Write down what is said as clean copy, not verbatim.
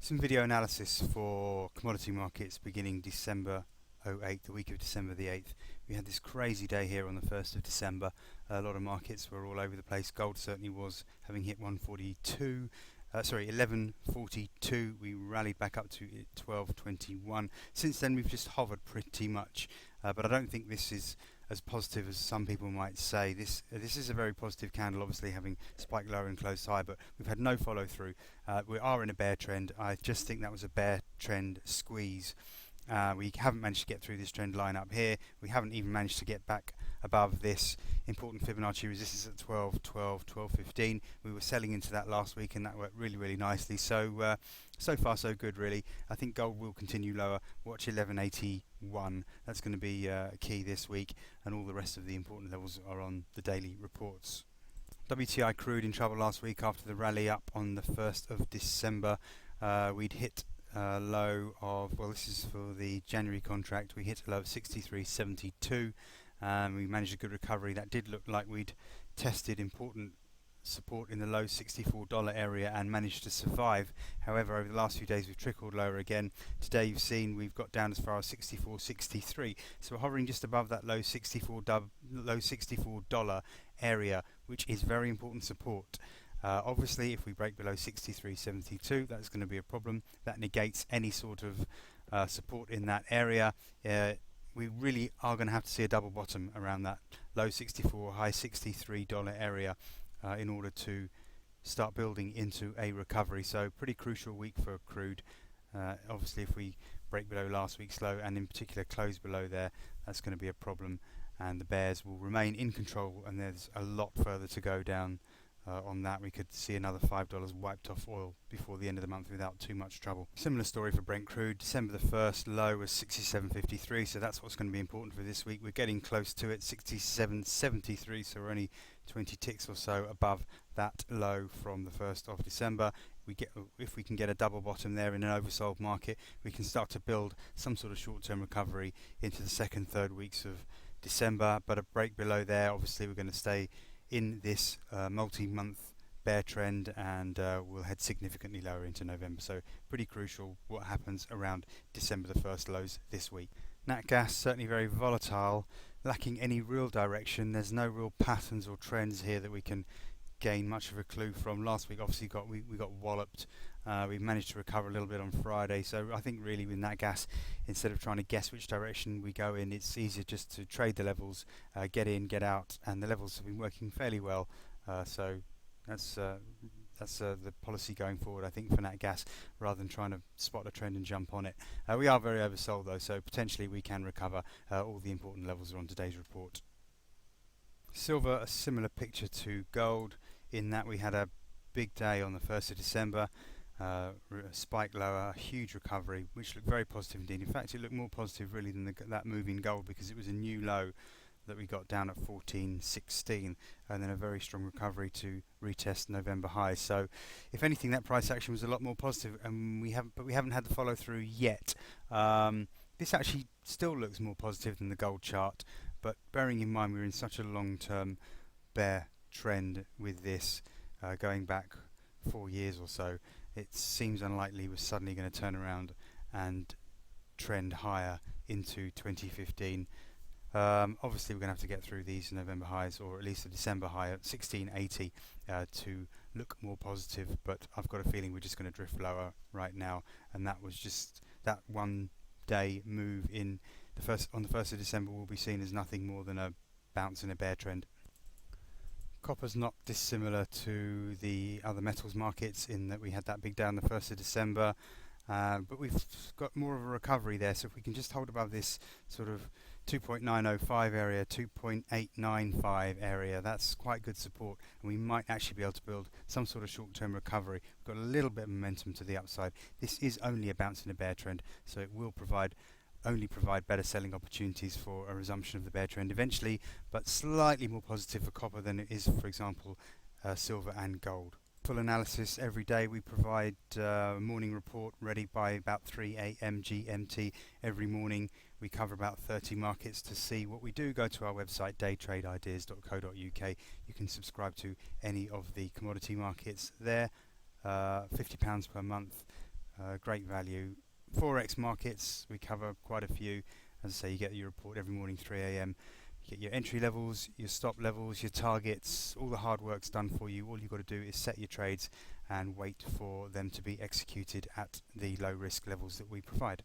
Some video analysis for commodity markets beginning December 08, the week of December the 8th. We had this crazy day here on the 1st of December. A lot of markets were all over the place. Gold certainly was, having hit 1142. We rallied back up to 1221. Since then we've just hovered pretty much, but I don't think this is as positive as some people might say. This is a very positive candle, obviously having spiked lower and closed high, but we've had no follow through. We are in a bear trend. I just think that was a bear trend squeeze. We haven't managed to get through this trend line up here. We haven't even managed to get back above this important Fibonacci resistance at 12.15. We were selling into that last week and that worked really nicely. So so far so good really. I think gold will continue lower. Watch 1181. That's going to be key this week, and all the rest of the important levels are on the daily reports. WTI crude in trouble last week after the rally up on the 1st of December. We'd hit low of, well, this is for the January contract, we hit a low of 63.72. We managed a good recovery. That did look like we'd tested important support in the low $64 area and managed to survive. However, over the last few days we've trickled lower again. Today you've seen we've got down as far as 64.63, so we're hovering just above that low $64 area, which is very important support. Obviously if we break below 63.72, that's going to be a problem. That negates any sort of support in that area. We really are going to have to see a double bottom around that low 64, high $63 area in order to start building into a recovery. So pretty crucial week for crude. Obviously if we break below last week's low and in particular close below there, that's going to be a problem, and the bears will remain in control, and there's a lot further to go down. On that we could see another $5 wiped off oil before the end of the month without too much trouble. Similar story for Brent crude. December the 1st low was 67.53, so that's what's going to be important for this week. We're getting close to it, 67.73, so we're only 20 ticks or so above that low from the 1st of December. If we can get a double bottom there in an oversold market, we can start to build some sort of short-term recovery into the second, third weeks of December. But a break below there, obviously we're going to stay in this multi-month bear trend, and we'll head significantly lower into November. So pretty crucial what happens around December the 1st lows this week. NatGas certainly very volatile, lacking any real direction. There's no real patterns or trends here that we can gain much of a clue from. Last week obviously we got walloped. We managed to recover a little bit on Friday, so I think really with NatGas, instead of trying to guess which direction we go in, it's easier just to trade the levels, get in, get out, and the levels have been working fairly well. So that's the policy going forward, I think, for NatGas, rather than trying to spot a trend and jump on it. We are very oversold though, so potentially we can recover. All the important levels are on today's report. Silver, a similar picture to gold in that we had a big day on the 1st of December. Spike lower, a huge recovery, which looked very positive indeed. In fact, it looked more positive really than that move in gold, because it was a new low that we got down at 14.16, and then a very strong recovery to retest November highs. So if anything, that price action was a lot more positive, and we haven't had the follow through yet. This actually still looks more positive than the gold chart, but bearing in mind we're in such a long-term bear trend with this going back 4 years or so, it seems unlikely we're suddenly going to turn around and trend higher into 2015. Obviously we're going to have to get through these November highs, or at least the December high at 1680 to look more positive, but I've got a feeling we're just going to drift lower right now, and that was just that one day move on the 1st of December will be seen as nothing more than a bounce in a bear trend. Copper's not dissimilar to the other metals markets in that we had that big day on the 1st of December, but we've got more of a recovery there. So if we can just hold above this sort of 2.905 area, 2.895 area, that's quite good support, and we might actually be able to build some sort of short-term recovery. We've got a little bit of momentum to the upside. This is only a bounce in a bear trend, so it will only provide better selling opportunities for a resumption of the bear trend eventually, but slightly more positive for copper than it is, for example, silver and gold. Full analysis every day. We provide a morning report ready by about 3 a.m. GMT every morning. We cover about 30 markets. To see what we do, go to our website daytradeideas.co.uk. You can subscribe to any of the commodity markets there. £50 per month. great value. Forex markets, we cover quite a few. As I say, you get your report every morning 3 a.m. You get your entry levels, your stop levels, your targets, all the hard work's done for you. All you've got to do is set your trades and wait for them to be executed at the low risk levels that we provide.